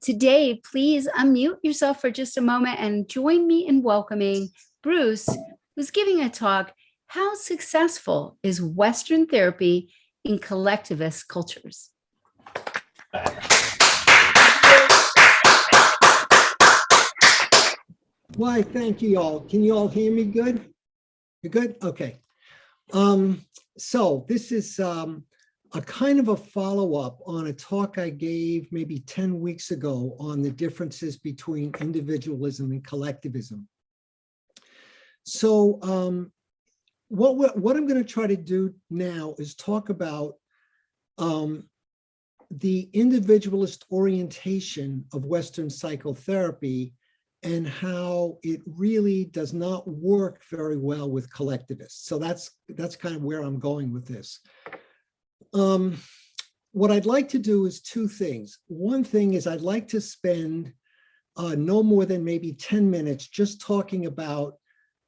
Today, please unmute yourself for just a moment and join me in welcoming Bruce, who's giving a talk, How Successful is Western Therapy in Collectivist Cultures? Why, thank you all. Can you all hear me good? You're good? Okay. So this is a kind of a follow-up on a talk I gave maybe 10 weeks ago on the differences between individualism and collectivism. So what I'm going to try to do now is talk about the individualist orientation of Western psychotherapy and how it really does not work very well with collectivists. So that's kind of where I'm going with this. What I'd like to do is two things. One thing is I'd like to spend no more than maybe 10 minutes just talking about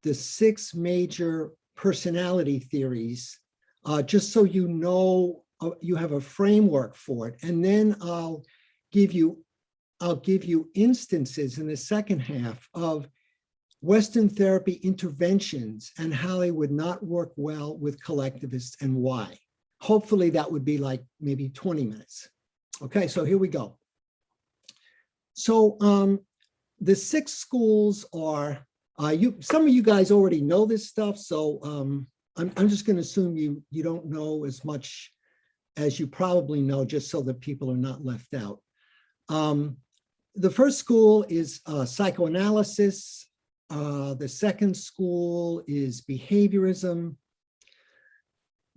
the 6 major personality theories, just so you know, you have a framework for it. And then I'll give you instances in the second half of Western therapy interventions and how they would not work well with collectivists and why. Hopefully that would be like maybe 20 minutes. Okay, so here we go. So the 6 schools are, some of you guys already know this stuff, so I'm just going to assume you don't know as much as you probably know, just so that people are not left out. The first school is psychoanalysis. The second school is behaviorism.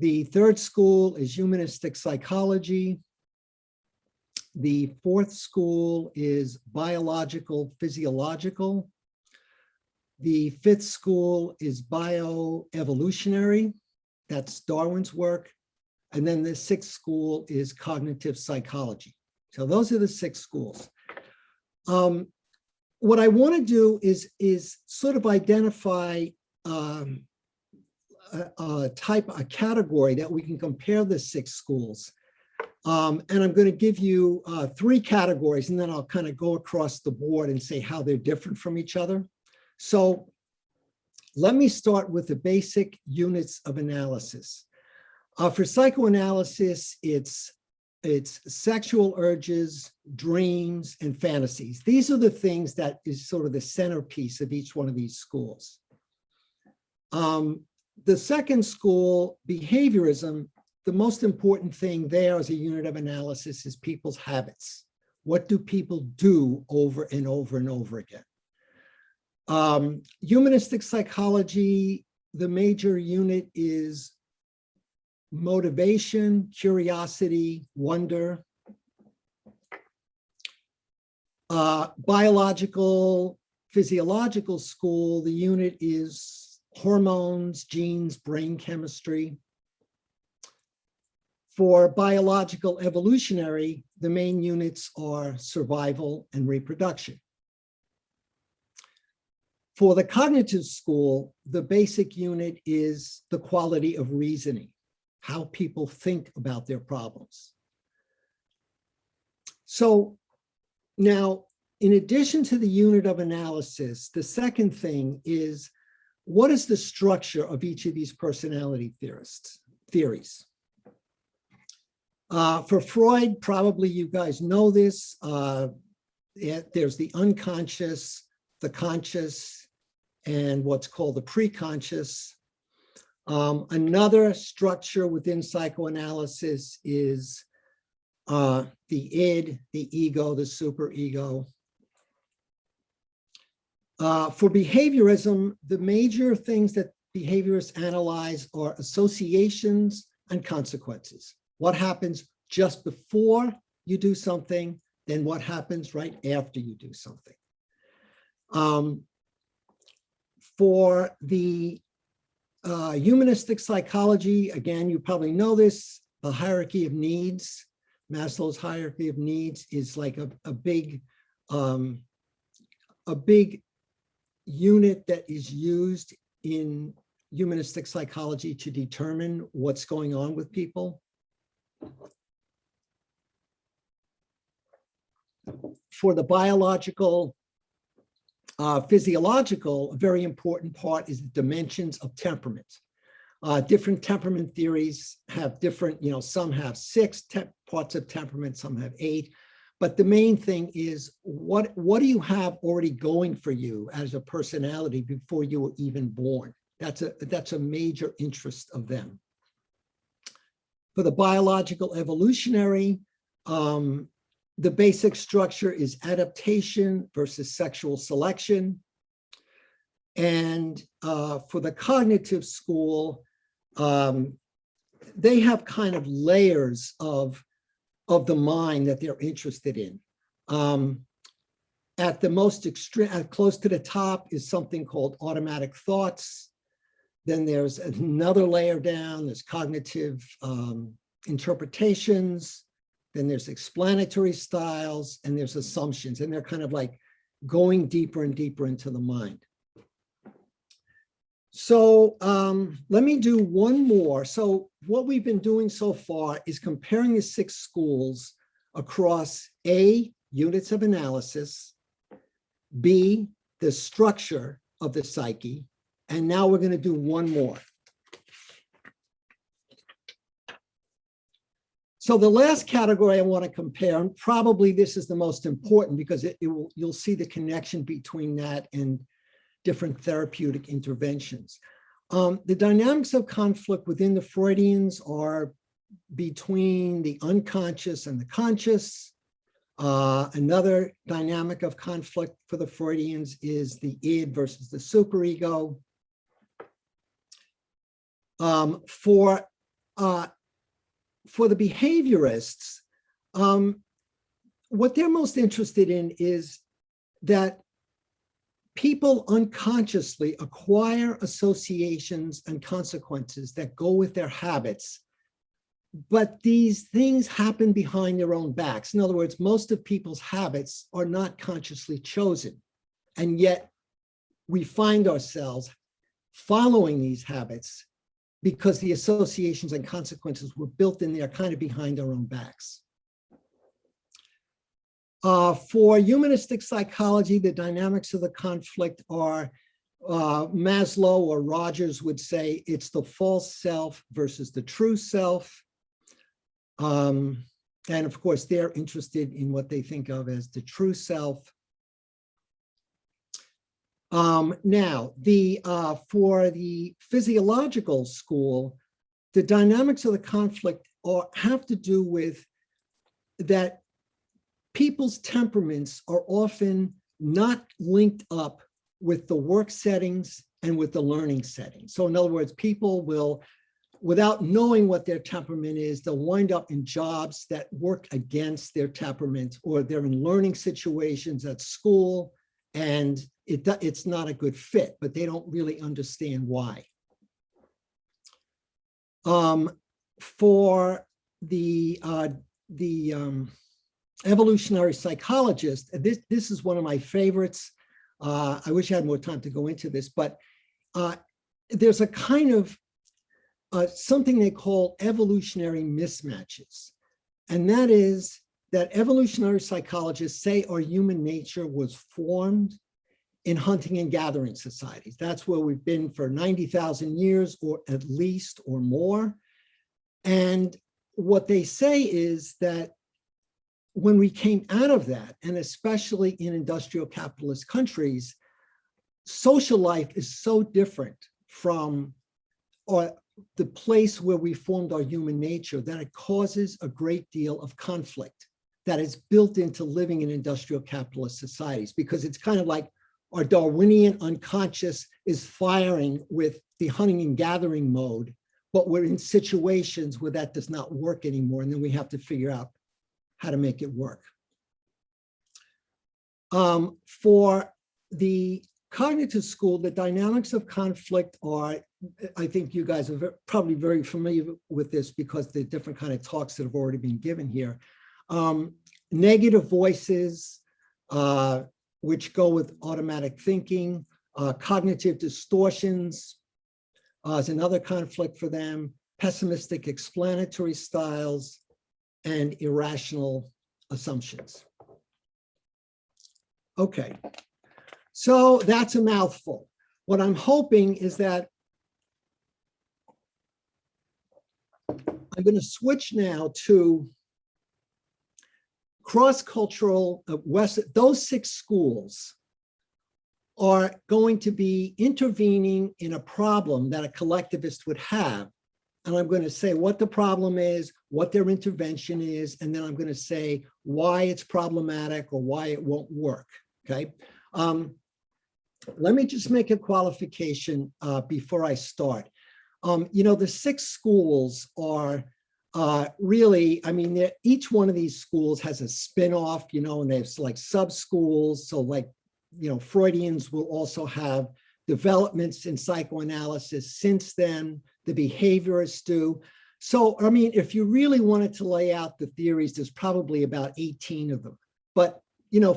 The third school is humanistic psychology. The fourth school is biological physiological. The fifth school is bioevolutionary. That's Darwin's work. And then the sixth school is cognitive psychology. So those are the 6 schools. What I want to do is sort of identify a category that we can compare the 6 schools. And I'm going to give you 3 categories, and then I'll kind of go across the board and say how they're different from each other. So let me start with the basic units of analysis. For psychoanalysis, it's sexual urges, dreams, and fantasies. These are the things that is sort of the centerpiece of each one of these schools. The second school, behaviorism, the most important thing there as a unit of analysis is people's habits. What do people do over and over and over again? Humanistic psychology, the major unit is motivation, curiosity, wonder. Biological, physiological school, the unit is hormones, genes, brain chemistry. For biological evolutionary, the main units are survival and reproduction. For the cognitive school, the basic unit is the quality of reasoning, how people think about their problems. So now, in addition to the unit of analysis, the second thing is, what is the structure of each of these personality theories? For Freud, probably you guys know this, there's the unconscious, the conscious, and what's called the preconscious. Another structure within psychoanalysis is the id, the ego, the superego. For behaviorism, the major things that behaviorists analyze are associations and consequences. What happens just before you do something, then what happens right after you do something. For the humanistic psychology, again, you probably know this, the hierarchy of needs. Maslow's hierarchy of needs is like a big unit that is used in humanistic psychology to determine what's going on with people. For the biological, physiological, a very important part is the dimensions of temperament. Different temperament theories have different, some have 6 parts of temperament, some have 8. But the main thing is what do you have already going for you as a personality before you were even born? That's a major interest of them. For the biological evolutionary, the basic structure is adaptation versus sexual selection. And for the cognitive school, they have kind of layers of the mind that they're interested in. At the most extreme, close to the top is something called automatic thoughts. Then there's another layer down, there's cognitive interpretations, then there's explanatory styles, and there's assumptions, and they're kind of like going deeper and deeper into the mind. So let me do one more. So what we've been doing so far is comparing the 6 schools across A, units of analysis, B, the structure of the psyche, and now we're going to do one more. So the last category I want to compare, and probably this is the most important because you'll see the connection between that and different therapeutic interventions. The dynamics of conflict within the Freudians are between the unconscious and the conscious. Another dynamic of conflict for the Freudians is the id versus the superego. For the behaviorists, what they're most interested in is that people unconsciously acquire associations and consequences that go with their habits, but these things happen behind their own backs. In other words, most of people's habits are not consciously chosen, and yet we find ourselves following these habits because the associations and consequences were built in there kind of behind our own backs. For humanistic psychology, the dynamics of the conflict are, Maslow or Rogers would say, it's the false self versus the true self. And of course, they're interested in what they think of as the true self. Now, for the physiological school, the dynamics of the conflict have to do with that people's temperaments are often not linked up with the work settings and with the learning settings. So in other words, people will, without knowing what their temperament is, they'll wind up in jobs that work against their temperament, or they're in learning situations at school, and it's not a good fit, but they don't really understand why. For the evolutionary psychologist, this is one of my favorites. I wish I had more time to go into this, but there's a kind of something they call evolutionary mismatches. And that is that evolutionary psychologists say our human nature was formed in hunting and gathering societies. That's where we've been for 90,000 years, or at least, or more. And what they say is that when we came out of that, and especially in industrial capitalist countries, social life is so different from the place where we formed our human nature that it causes a great deal of conflict that is built into living in industrial capitalist societies, because it's kind of like our Darwinian unconscious is firing with the hunting and gathering mode, but we're in situations where that does not work anymore, and then we have to figure out how to make it work. For the cognitive school, the dynamics of conflict are, I think you guys are probably very familiar with this because the different kind of talks that have already been given here. Negative voices, which go with automatic thinking, cognitive distortions is another conflict for them, pessimistic explanatory styles, and irrational assumptions. Okay, so that's a mouthful. What I'm hoping is that I'm going to switch now to cross-cultural West. Those 6 schools are going to be intervening in a problem that a collectivist would have. And I'm going to say what the problem is, what their intervention is, and then I'm going to say why it's problematic or why it won't work. Okay. Let me just make a qualification before I start. The 6 schools are really, I mean, each one of these schools has a spin-off, and there's like sub-schools. So like, Freudians will also have developments in psychoanalysis since then. The behaviorists do. So, I mean, if you really wanted to lay out the theories, there's probably about 18 of them. But,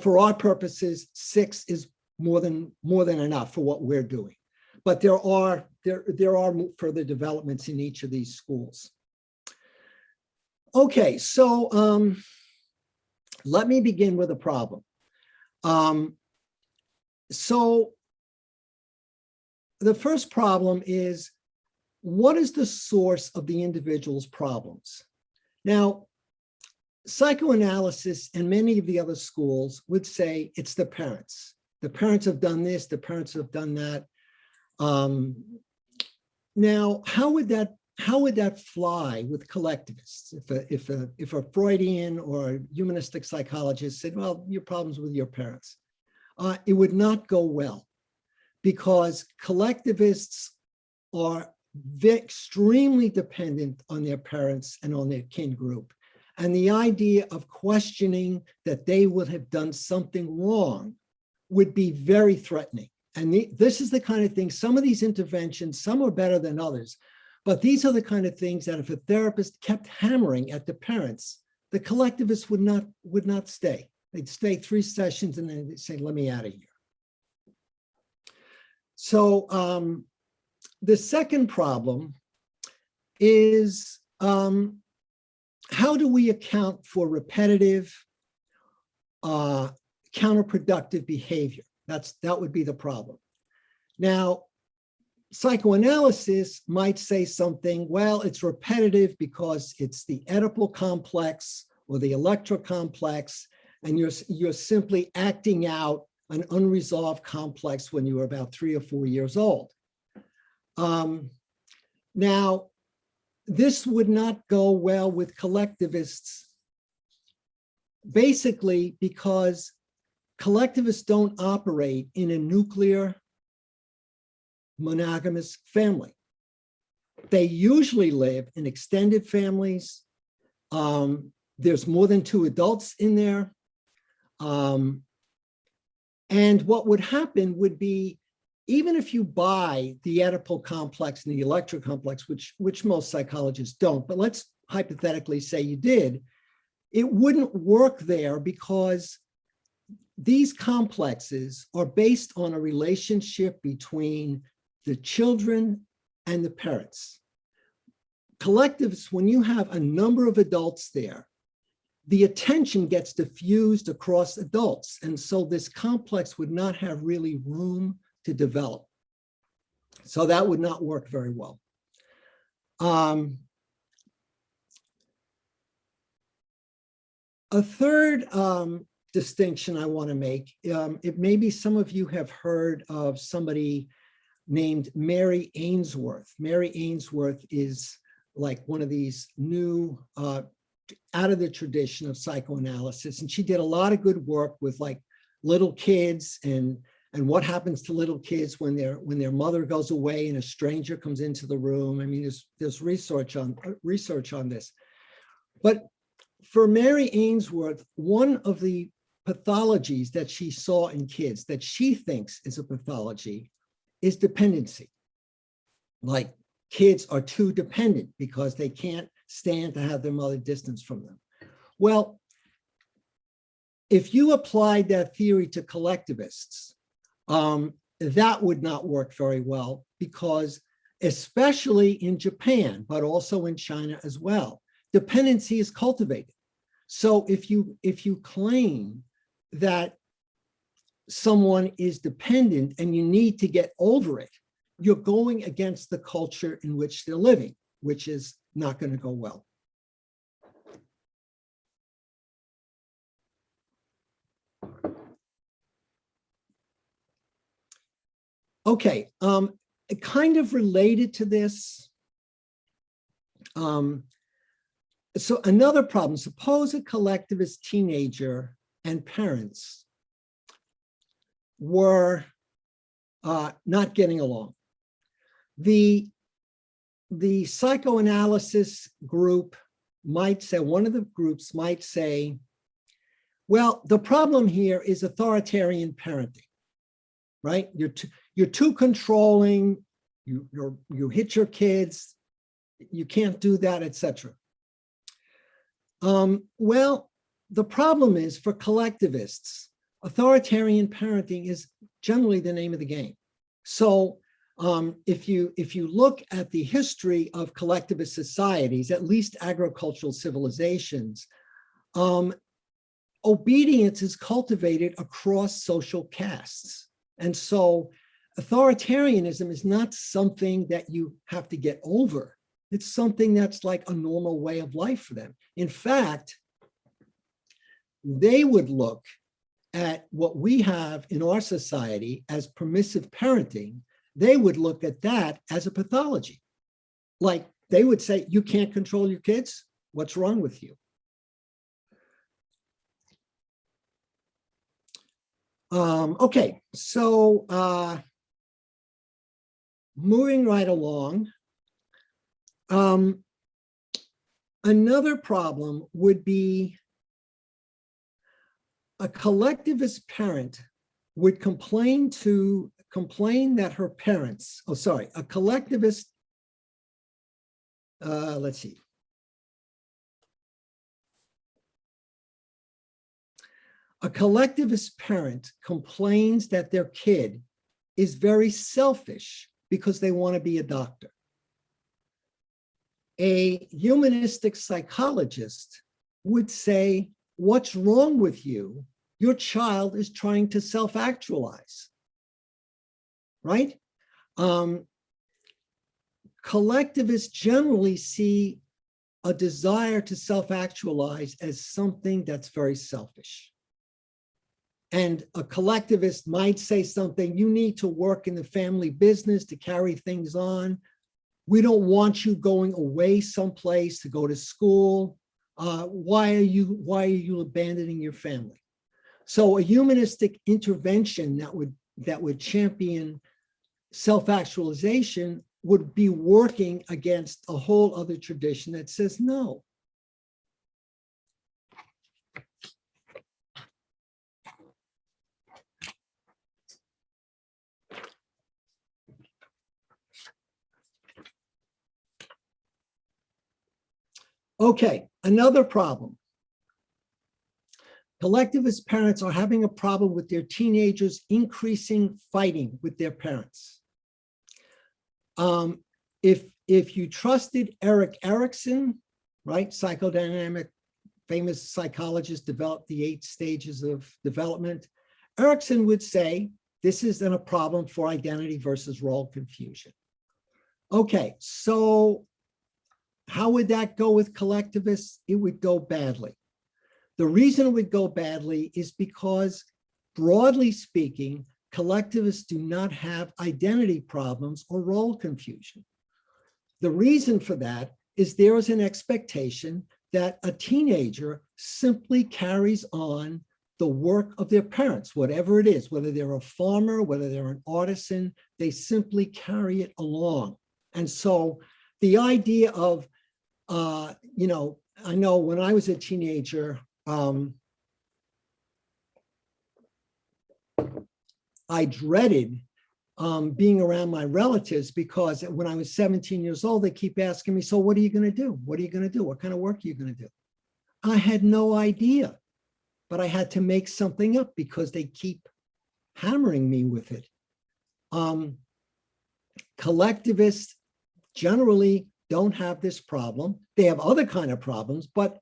for our purposes, 6 is more than enough for what we're doing. But there are further developments in each of these schools. Okay, so let me begin with a problem. So the first problem is, what is the source of the individual's problems? Now, psychoanalysis and many of the other schools would say it's the parents. The parents have done this, the parents have done that. Now, how would that fly with collectivists? If a Freudian or humanistic psychologist said, well, your problem's with your parents, it would not go well, because collectivists are extremely dependent on their parents and on their kin group. And the idea of questioning that they would have done something wrong would be very threatening. And this is the kind of thing, some of these interventions, some are better than others, but these are the kind of things that if a therapist kept hammering at the parents, the collectivists would not stay. They'd stay 3 sessions and then they'd say, let me out of here. So the second problem is, how do we account for repetitive, counterproductive behavior? That would be the problem. Now, psychoanalysis might say something, well, it's repetitive because it's the Oedipal complex or the Electra complex, and you're simply acting out an unresolved complex when you were about 3 or 4 years old. Now, this would not go well with collectivists, basically because collectivists don't operate in a nuclear monogamous family. They usually live in extended families. There's more than 2 adults in there. And what would happen would be, even if you buy the Oedipal complex and the Electra complex, which most psychologists don't, but let's hypothetically say you did, it wouldn't work there because these complexes are based on a relationship between the children and the parents. Collectivists, when you have a number of adults there, the attention gets diffused across adults. And so this complex would not have really room to develop. So that would not work very well. A third distinction I want to make, it maybe some of you have heard of somebody named Mary Ainsworth. Mary Ainsworth is like one of these new, out of the tradition of psychoanalysis. And she did a lot of good work with like little kids and what happens to little kids when their mother goes away and a stranger comes into the room. I mean, there's research on this. But for Mary Ainsworth, one of the pathologies that she saw in kids that she thinks is a pathology is dependency. Like kids are too dependent because they can't stand to have their mother distance from them. Well, if you applied that theory to collectivists, that would not work very well, because especially in Japan, but also in China as well, dependency is cultivated. So if you claim that someone is dependent and you need to get over it, you're going against the culture in which they're living, which is not going to go well. Okay, kind of related to this. So another problem, suppose a collectivist teenager and parents were not getting along. The psychoanalysis group might say, one of the groups might say, well, the problem here is authoritarian parenting, right? You're too controlling, you hit your kids, you can't do that, etc. Well, the problem is for collectivists, authoritarian parenting is generally the name of the game. So if you look at the history of collectivist societies, at least agricultural civilizations, obedience is cultivated across social castes. And so authoritarianism is not something that you have to get over. It's something that's like a normal way of life for them. In fact, they would look at what we have in our society as permissive parenting. They would look at that as a pathology. Like they would say, you can't control your kids? What's wrong with you? Okay, so moving right along. Another problem would be a collectivist parent would complain that her parents, a collectivist, let's see. A collectivist parent complains that their kid is very selfish because they want to be a doctor. A humanistic psychologist would say, what's wrong with you? Your child is trying to self-actualize, right? Collectivists generally see a desire to self-actualize as something that's very selfish. And a collectivist might say something, you need to work in the family business to carry things on. We don't want you going away someplace to go to school. Why are you abandoning your family? So a humanistic intervention that would champion self-actualization would be working against a whole other tradition that says no. Okay, another problem. Collectivist parents are having a problem with their teenagers increasing fighting with their parents. If you trusted Erik Erikson, right, psychodynamic, famous psychologist, developed the 8 stages of development, Erikson would say this isn't a problem for identity versus role confusion. Okay, so how would that go with collectivists? It would go badly. The reason it would go badly is because, broadly speaking, collectivists do not have identity problems or role confusion. The reason for that is there is an expectation that a teenager simply carries on the work of their parents, whatever it is, whether they're a farmer, whether they're an artisan, they simply carry it along. And so the idea of, I know when I was a teenager, I dreaded being around my relatives because when I was 17 years old, they keep asking me, so what are you going to do? What are you going to do? What kind of work are you going to do? I had no idea, but I had to make something up because they keep hammering me with it. Collectivists generally don't have this problem. They have other kind of problems, but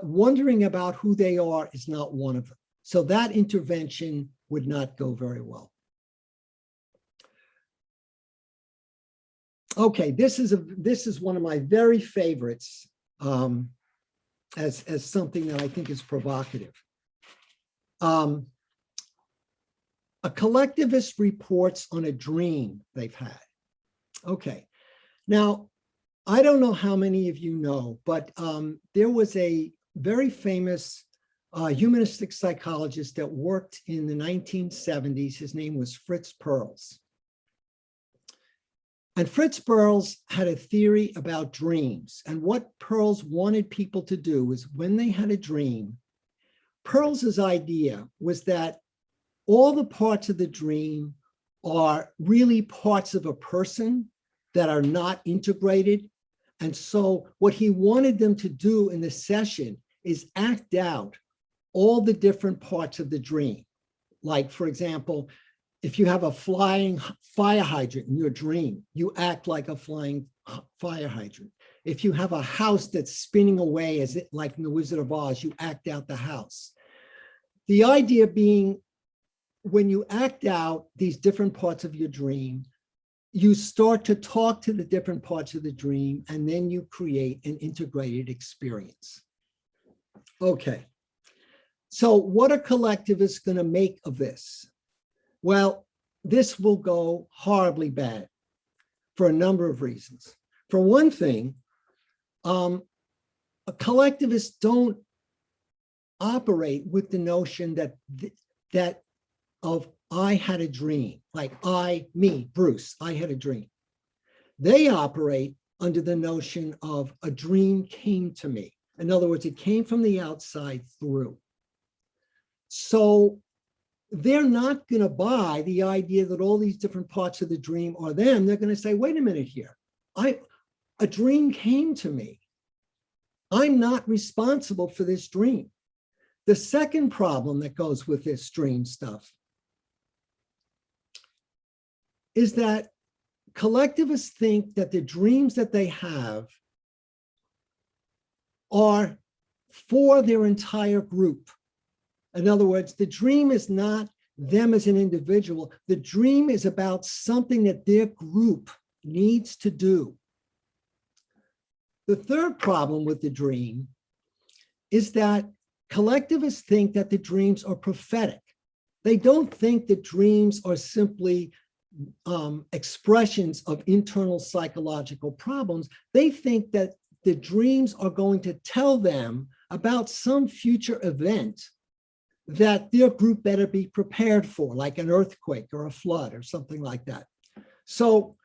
wondering about who they are is not one of them. So that intervention would not go very well. Okay, this is one of my very favorites as something that I think is provocative. A collectivist reports on a dream they've had. Okay, now I don't know how many of you know, but there was a very famous humanistic psychologist that worked in the 1970s. His name was Fritz Perls. And Fritz Perls had a theory about dreams. And what Perls wanted people to do was when they had a dream, Perls's idea was that all the parts of the dream are really parts of a person that are not integrated. And so what he wanted them to do in the session is act out all the different parts of the dream. Like, for example, if you have a flying fire hydrant in your dream, you act like a flying fire hydrant. If you have a house that's spinning away, as it like in the Wizard of Oz, you act out the house. The idea being, when you act out these different parts of your dream, you start to talk to the different parts of the dream, and then you create an integrated experience. Okay, so what are collectivists going to make of this? Well, this will go horribly bad for a number of reasons. For one thing, collectivists don't operate with the notion that I had a dream, like me, Bruce, I had a dream. They operate under the notion of a dream came to me. In other words, it came from the outside through. So they're not going to buy the idea that all these different parts of the dream are them. They're going to say, wait a minute here. A dream came to me. I'm not responsible for this dream. The second problem that goes with this dream stuff is that collectivists think that the dreams that they have are for their entire group. In other words, the dream is not them as an individual. The dream is about something that their group needs to do. The third problem with the dream is that collectivists think that the dreams are prophetic. They don't think that dreams are simply expressions of internal psychological problems. They think that the dreams are going to tell them about some future event that their group better be prepared for, like an earthquake or a flood or something like that. So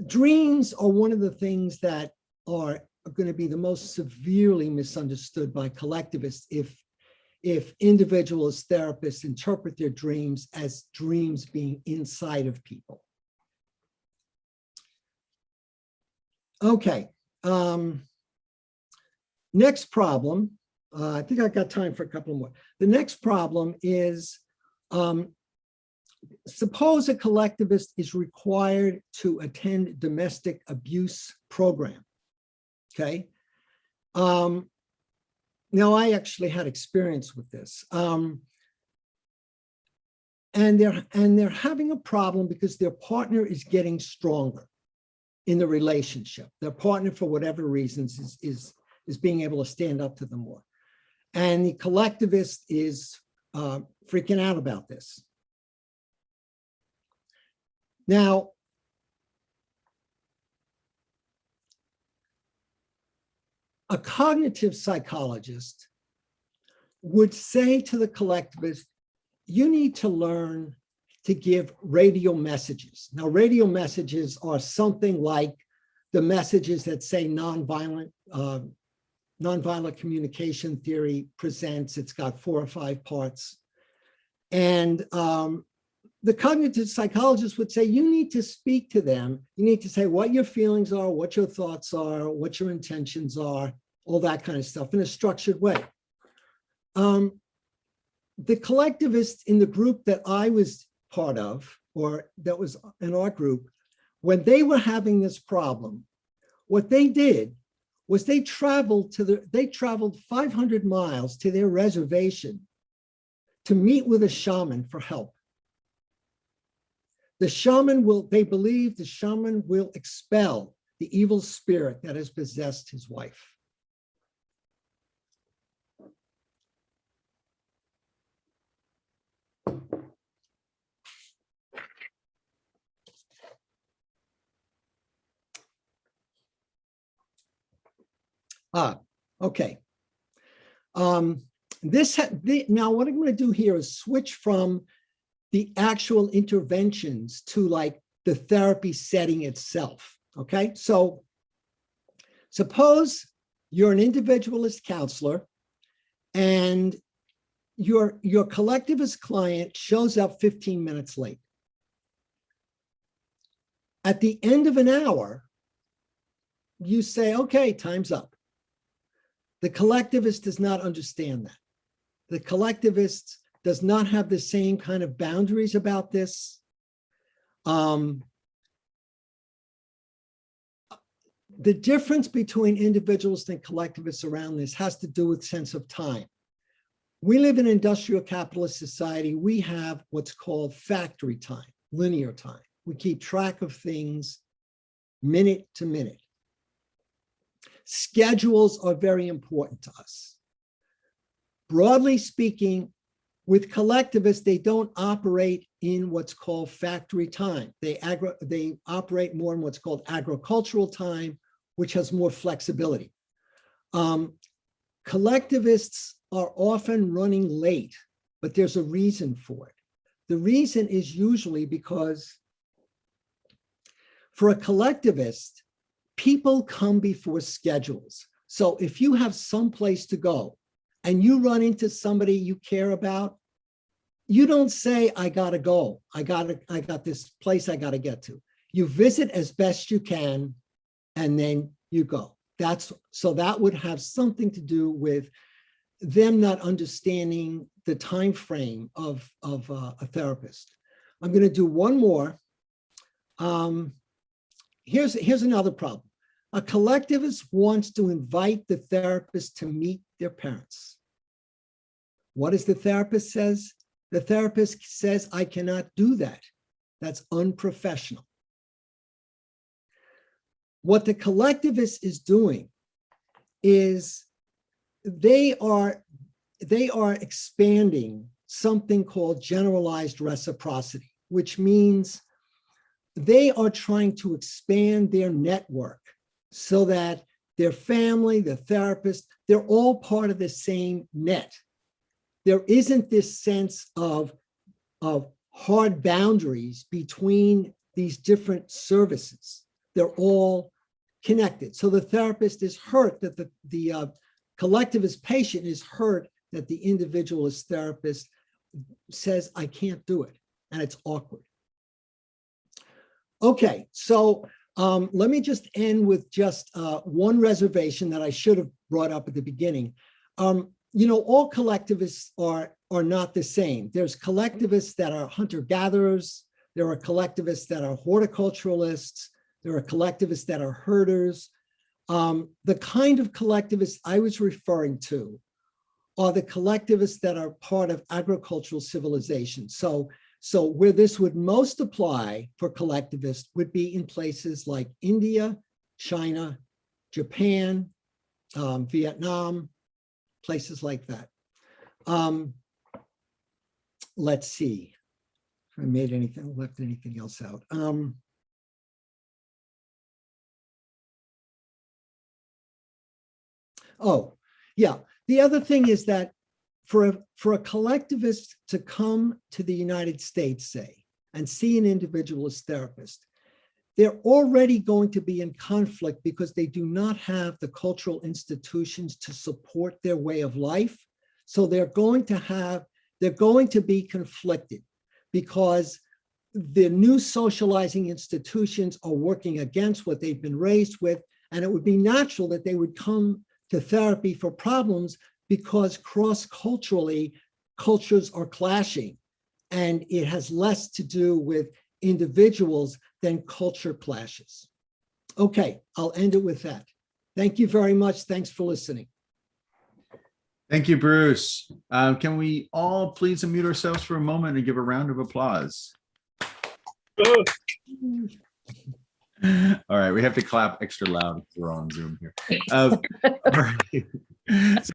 dreams are one of the things that are going to be the most severely misunderstood by collectivists if individualist therapists interpret their dreams as dreams being inside of people. Okay, next problem. I think I've got time for a couple more. The next problem is, suppose a collectivist is required to attend domestic abuse program, okay? Now, I actually had experience with this. And they're having a problem because their partner is getting stronger in the relationship. Their partner, for whatever reasons, is being able to stand up to them more. And the collectivist is freaking out about this. Now, a cognitive psychologist would say to the collectivist, you need to learn to give radio messages. Now, radio messages are something like the messages that say nonviolent communication theory presents. It's got 4 or 5 parts. And the cognitive psychologist would say, you need to speak to them. You need to say what your feelings are, what your thoughts are, what your intentions are, all that kind of stuff in a structured way. The collectivists in the group that I was part of, or that was in our group, when they were having this problem, what they did was they traveled 500 miles to their reservation to meet with a shaman for help. They believe the shaman will expel the evil spirit that has possessed his wife. Okay. Now what I'm going to do here is switch from the actual interventions to like the therapy setting itself. Okay, so suppose you're an individualist counselor and your collectivist client shows up 15 minutes late. At the end of an hour, you say, okay, time's up. The collectivist does not understand that. The collectivist does not have the same kind of boundaries about this. The difference between individualists and collectivists around this has to do with sense of time. We live in an industrial capitalist society. We have what's called factory time, linear time. We keep track of things minute to minute. Schedules are very important to us. Broadly speaking, with collectivists, they don't operate in what's called factory time. They operate more in what's called agricultural time, which has more flexibility. Collectivists are often running late, but there's a reason for it. The reason is usually because for a collectivist, people come before schedules. So if you have some place to go and you run into somebody you care about, you don't say, I gotta go. I got this place I gotta get to. You visit as best you can, and then you go. So that would have something to do with them not understanding the time frame of a therapist. I'm gonna do one more. Here's another problem. A collectivist wants to invite the therapist to meet their parents. What does the therapist says? The therapist says, I cannot do that. That's unprofessional. What the collectivist is doing is they are expanding something called generalized reciprocity, which means they are trying to expand their network so that their family, the therapist, they're all part of the same net. There isn't this sense of hard boundaries between these different services. They're all connected. So the therapist is hurt that the collectivist patient is hurt that the individualist therapist says, I can't do it, and it's awkward. Okay, so let me just end with just one reservation that I should have brought up at the beginning. All collectivists are not the same. There's collectivists that are hunter-gatherers. There are collectivists that are horticulturalists. There are collectivists that are herders. The kind of collectivists I was referring to are the collectivists that are part of agricultural civilization. So where this would most apply for collectivists would be in places like India, China, Japan, Vietnam, places like that. Let's see if I left anything else out. Oh, yeah. The other thing is that for a collectivist to come to the United States, say, and see an individualist therapist, they're already going to be in conflict because they do not have the cultural institutions to support their way of life. So they're going to be conflicted because the new socializing institutions are working against what they've been raised with. And it would be natural that they would come to therapy for problems because cross-culturally, cultures are clashing. And it has less to do with individuals than culture clashes. Okay, I'll end it with that. Thank you very much. Thanks for listening. Thank you, Bruce. Can we all please unmute ourselves for a moment and give a round of applause? All right, we have to clap extra loud if we're on Zoom here. All right. So